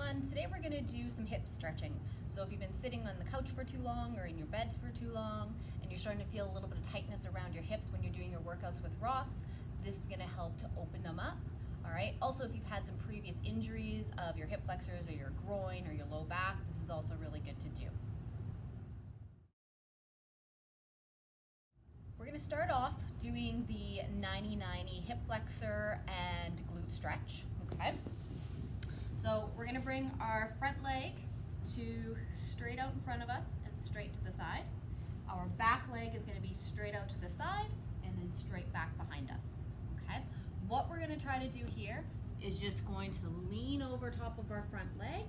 everyone. Today we're going to do some hip stretching. So if you've been sitting on the couch for too long or in your bed for too long and you're starting to feel a little bit of tightness around your hips when you're doing your workouts with Ross, this is going to help to open them up. All right. Also, if you've had some previous injuries of your hip flexors or your groin or your low back, this is also really good to do. We're going to start off doing the 90-90 hip flexor and glute stretch. Okay. So we're going to bring our front leg to straight out in front of us and straight to the side. Our back leg is going to be straight out to the side and then straight back behind us. Okay. What we're going to try to do here is just going to lean over top of our front leg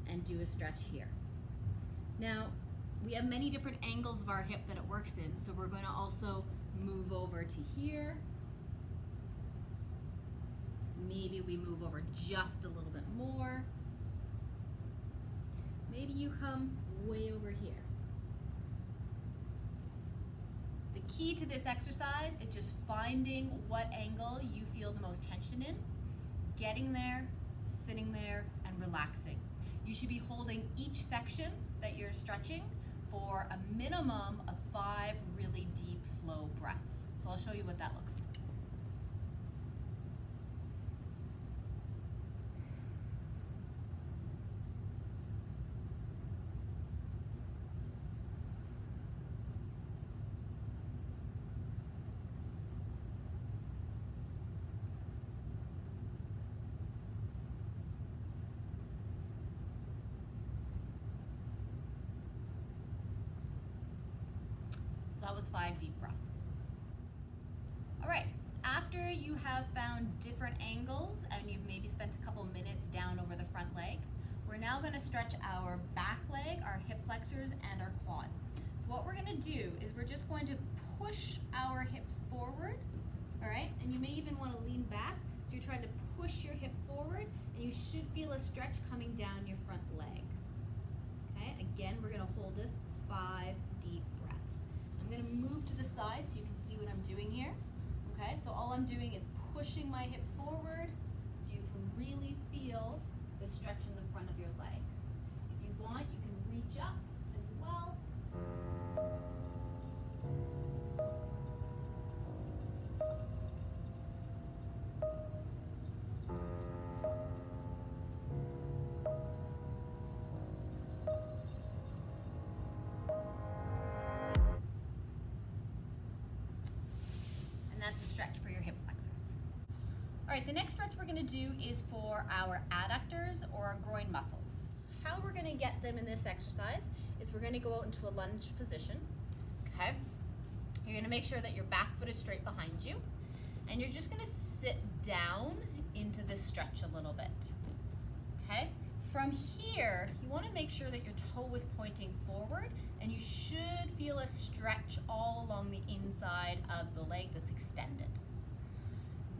and do a stretch here. Now, we have many different angles of our hip that it works in, so we're going to also move over to here. Maybe we move over just a little bit more. Maybe you come way over here. The key to this exercise is just finding what angle you feel the most tension in, getting there, sitting there, and relaxing. You should be holding each section that you're stretching for a minimum of 5 really deep, slow breaths. So I'll show you what that looks like. So that was 5 deep breaths. All right, after you have found different angles and you've maybe spent a couple minutes down over the front leg, we're now gonna stretch our back leg, our hip flexors, and our quad. So what we're gonna do is we're just going to push our hips forward, all right? And you may even wanna lean back. So you're trying to push your hip forward and you should feel a stretch coming down your front leg. Okay, again, we're gonna hold this for 5 deep breaths. I'm going to move to the side so you can see what I'm doing here. Okay, so all I'm doing is pushing my hip forward so you can really feel the stretch in the front of your leg. If you want, you can reach up as well. That's a stretch for your hip flexors. All right, the next stretch we're gonna do is for our adductors or our groin muscles. How we're gonna get them in this exercise is we're gonna go out into a lunge position, okay? You're gonna make sure that your back foot is straight behind you, and you're just gonna sit down into this stretch a little bit, okay? From here, you wanna make sure that your toe is pointing forward, and you should feel a stretch all along the inside of the leg that's extended.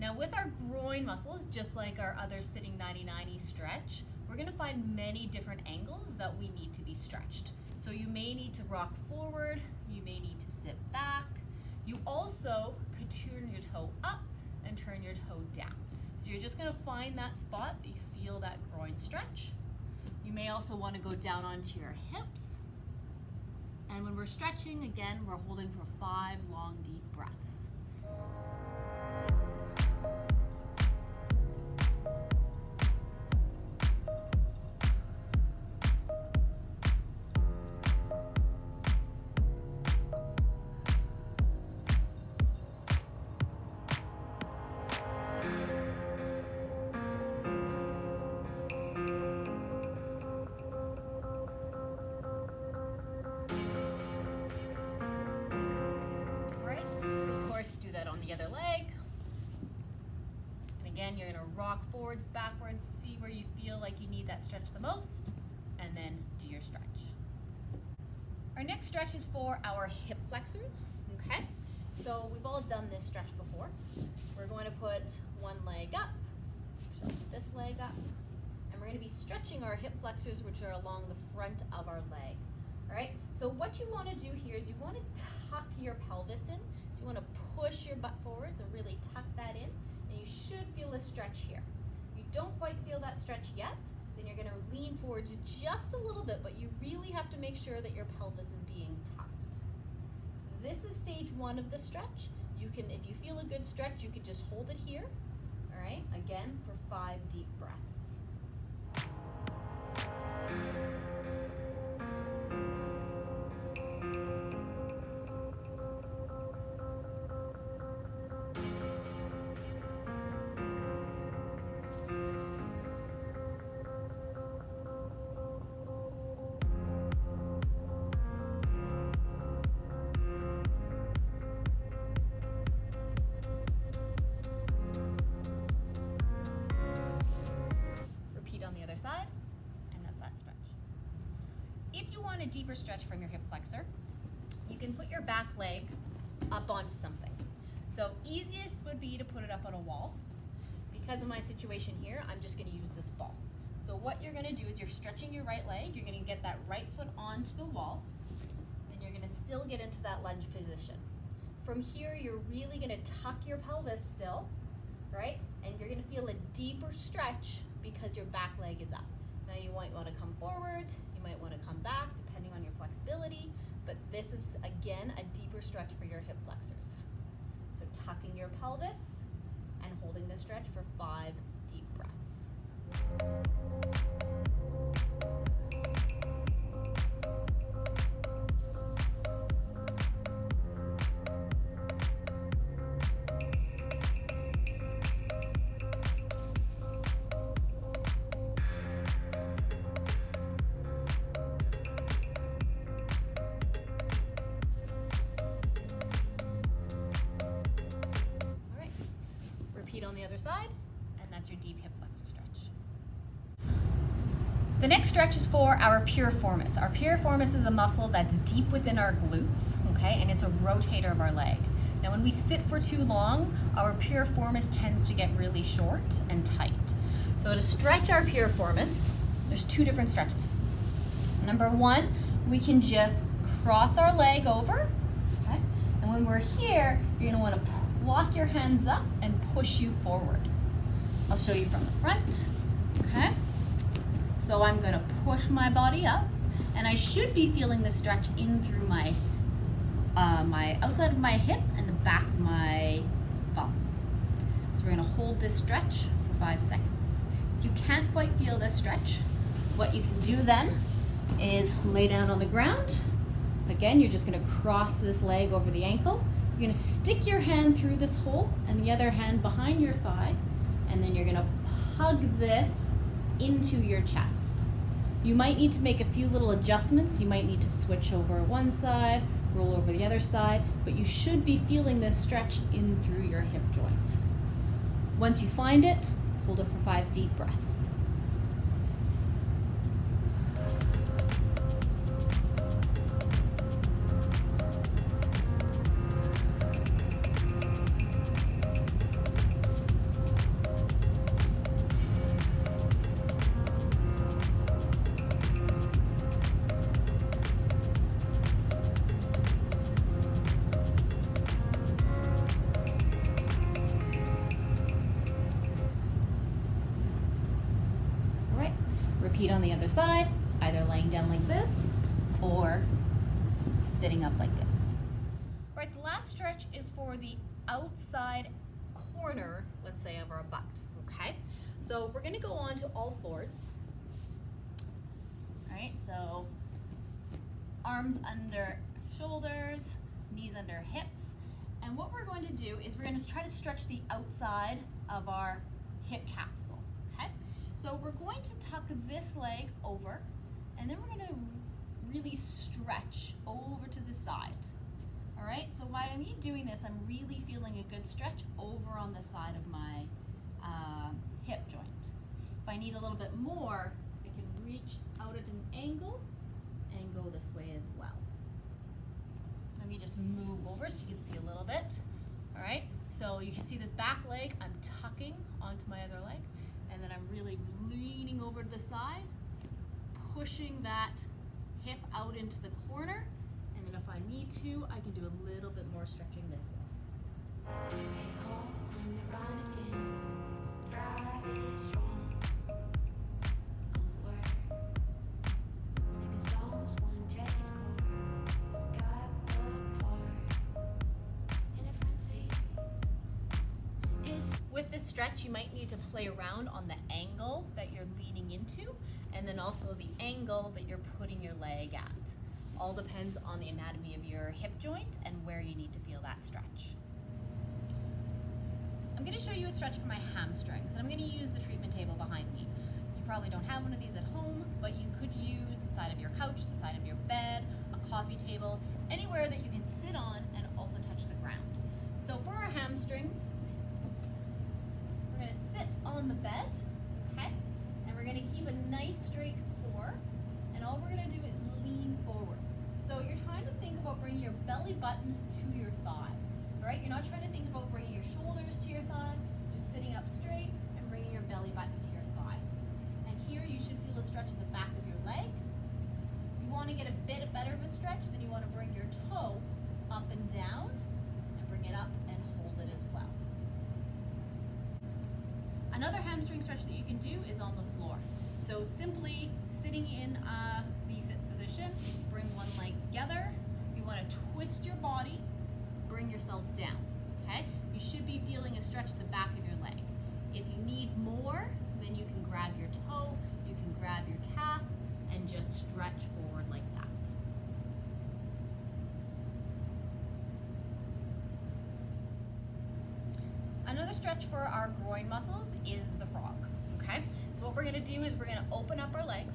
Now with our groin muscles, just like our other sitting 90-90 stretch, we're gonna find many different angles that we need to be stretched. So you may need to rock forward, you may need to sit back. You also could turn your toe up and turn your toe down. So you're just gonna find that spot that you feel that groin stretch. You may also wanna go down onto your hips. And when we're stretching, again, we're holding for 5 long, deep breaths. On the other leg. And again, you're going to rock forwards, backwards, see where you feel like you need that stretch the most, and then do your stretch. Our next stretch is for our hip flexors, okay? So we've all done this stretch before. We're going to put one leg up, this leg up, and we're going to be stretching our hip flexors, which are along the front of our leg. All right, so what you want to do here is you want to tuck your pelvis in. So you want to push your butt forward, so really tuck that in, and you should feel a stretch here. You don't quite feel that stretch yet, Then you're gonna lean forward just a little bit, but you really have to make sure that your pelvis is being tucked. This is stage 1 of the stretch. You can, if you feel a good stretch, you can just hold it here. All right, again for 5 deep breaths. Side, and that's that stretch. If you want a deeper stretch from your hip flexor, you can put your back leg up onto something. So easiest would be to put it up on a wall. Because of my situation here, I'm just going to use this ball. So what you're going to do is you're stretching your right leg, you're going to get that right foot onto the wall, then you're going to still get into that lunge position. From here, you're really going to tuck your pelvis still, right? And you're going to feel a deeper stretch because your back leg is up. Now you might want to come forward, you might want to come back depending on your flexibility, but this is again a deeper stretch for your hip flexors. So tucking your pelvis and holding this stretch for 5 deep breaths. On the other side, and that's your deep hip flexor stretch. The next stretch is for our piriformis. Our piriformis is a muscle that's deep within our glutes, okay, and it's a rotator of our leg. Now when we sit for too long, our piriformis tends to get really short and tight. So to stretch our piriformis, there's 2 different stretches. Number 1, we can just cross our leg over, okay, and when we're here, you're gonna wanna walk your hands up and push you forward. I'll show you from the front, okay? So I'm gonna push my body up, and I should be feeling the stretch in through my my outside of my hip and the back of my bum. So we're gonna hold this stretch for 5 seconds. If you can't quite feel this stretch, what you can do then is lay down on the ground. Again, you're just gonna cross this leg over the ankle. You're gonna stick your hand through this hole and the other hand behind your thigh, and then you're gonna hug this into your chest. You might need to make a few little adjustments. You might need to switch over one side, roll over the other side, but you should be feeling this stretch in through your hip joint. Once you find it, hold it for 5 deep breaths. Repeat on the other side, either laying down like this or sitting up like this. All right, the last stretch is for the outside corner, let's say, of our butt, okay? So we're gonna go on to all fours. All right, so arms under shoulders, knees under hips. And what we're going to do is we're gonna try to stretch the outside of our hip capsule, okay? So we're going to tuck this leg over, and then we're gonna really stretch over to the side. All right, so while I'm doing this, I'm really feeling a good stretch over on the side of my hip joint. If I need a little bit more, I can reach out at an angle and go this way as well. Let me just move over so you can see a little bit. All right, so you can see this back leg, I'm tucking onto my other leg, and then I'm really leaning over to the side, pushing that hip out into the corner, and then if I need to, I can do a little bit more stretching this way. With this stretch, you might need to play around on the angle that you're leaning into, and then also the angle that you're putting your leg at. All depends on the anatomy of your hip joint and where you need to feel that stretch. I'm going to show you a stretch for my hamstrings, and I'm going to use the treatment table behind me. You probably don't have one of these at home, but you could use the side of your couch, the side of your bed, a coffee table, anywhere that you can sit on and also touch the ground. So for our hamstrings, we're going to sit on the bed, okay? And we're going to keep a nice straight core, and all we're going to do is lean forwards. So you're trying to think about bringing your belly button to your thigh, right? You're not trying to think about bringing your shoulders to your thigh, just sitting up straight and bringing your belly button to your thigh. And here you should feel a stretch in the back of your leg. If you want to get a bit better of a stretch, then you want to bring your toe up and down and bring it up and hold it as well. Another hamstring stretch that you can do is on the floor. So simply sitting in a V-sit position, bring one leg together. You want to twist your body, bring yourself down, okay? You should be feeling a stretch at the back of your leg. If you need more, then you can grab your toe, you can grab your calf, and just stretch forward like that. Another stretch for our groin muscles is the frog, okay? So what we're gonna do is we're gonna open up our legs,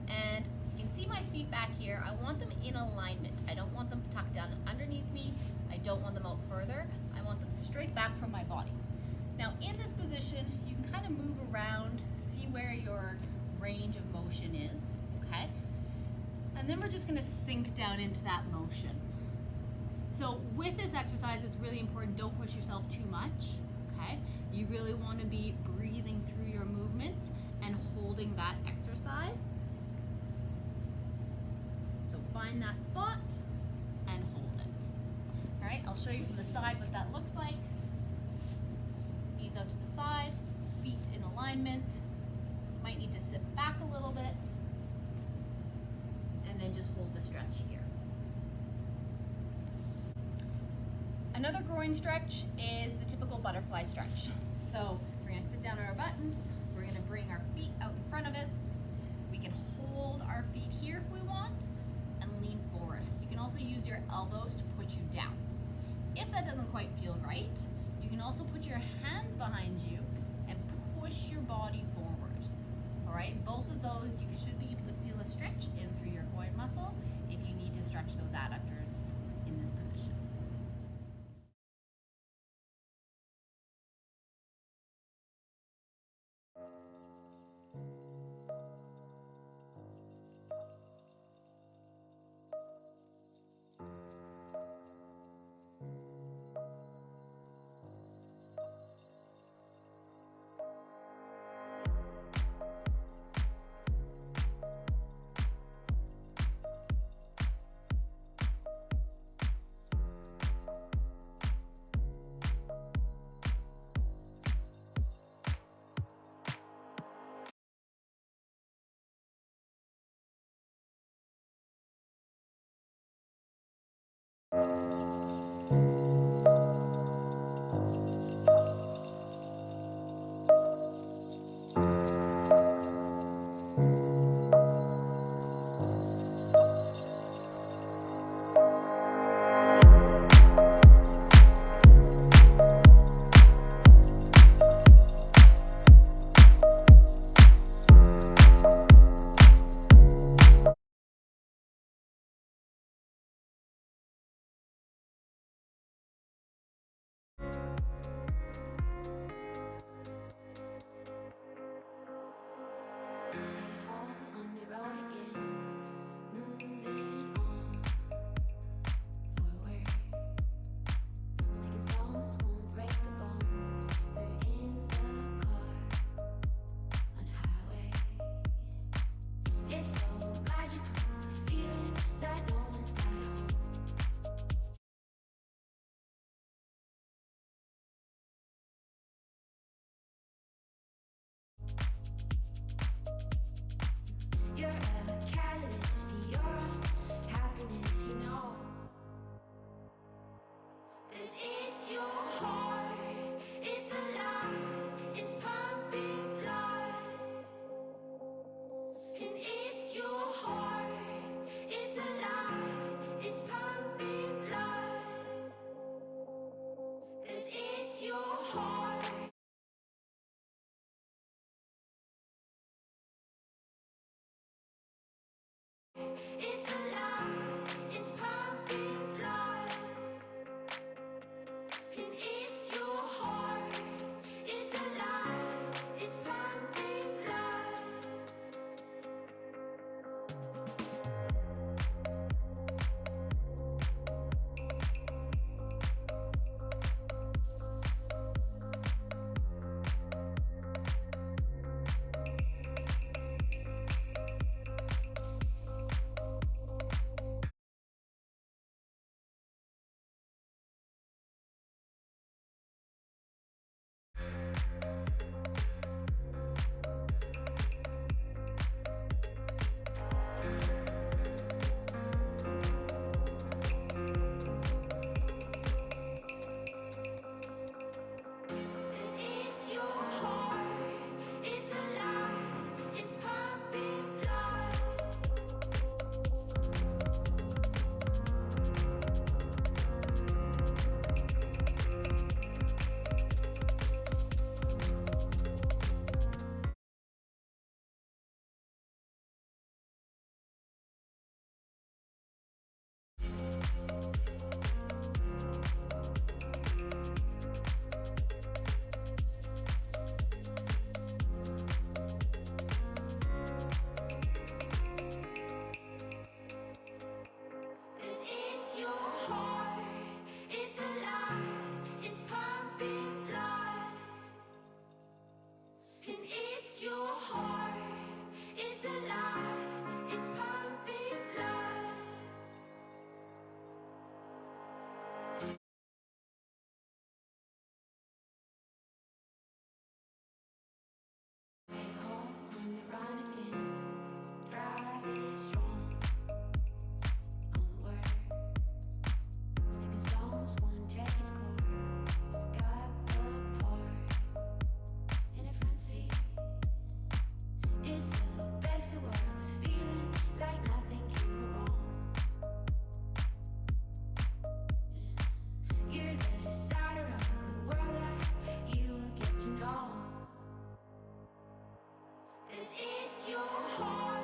and you can see my feet back here. I want them in alignment. I don't want them tucked down underneath me. I don't want them out further. I want them straight back from my body. Now in this position, you can kind of move around, see where your range of motion is, okay? And then we're just gonna sink down into that motion. So with this exercise, it's really important, don't push yourself too much, okay? You really wanna be breathing through your movement and holding that exercise. So find that spot and hold it. All right, I'll show you from the side what that looks like. Knees out to the side, feet in alignment. Might need to sit back a little bit, and then just hold the stretch here. Another groin stretch is the typical butterfly stretch. So we're gonna sit down on our buttons, we're gonna bring our feet out in front of us. We can hold our feet here if we want, and lean forward. You can also use your elbows to push you down. If that doesn't quite feel right, you can also put your hands behind you and push your body forward. All right, both of those, you should be able to feel a stretch in through your groin muscle if you need to stretch those adductors in this position. You're a catalyst to your own happiness, you know. 'Cause it's your heart, it's alive. it's your heart,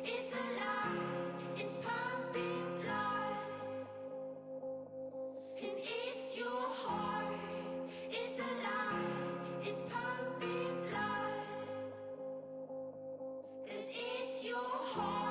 it's alive, it's pumping blood. And it's your heart, it's alive, it's pumping blood. 'Cause it's your heart.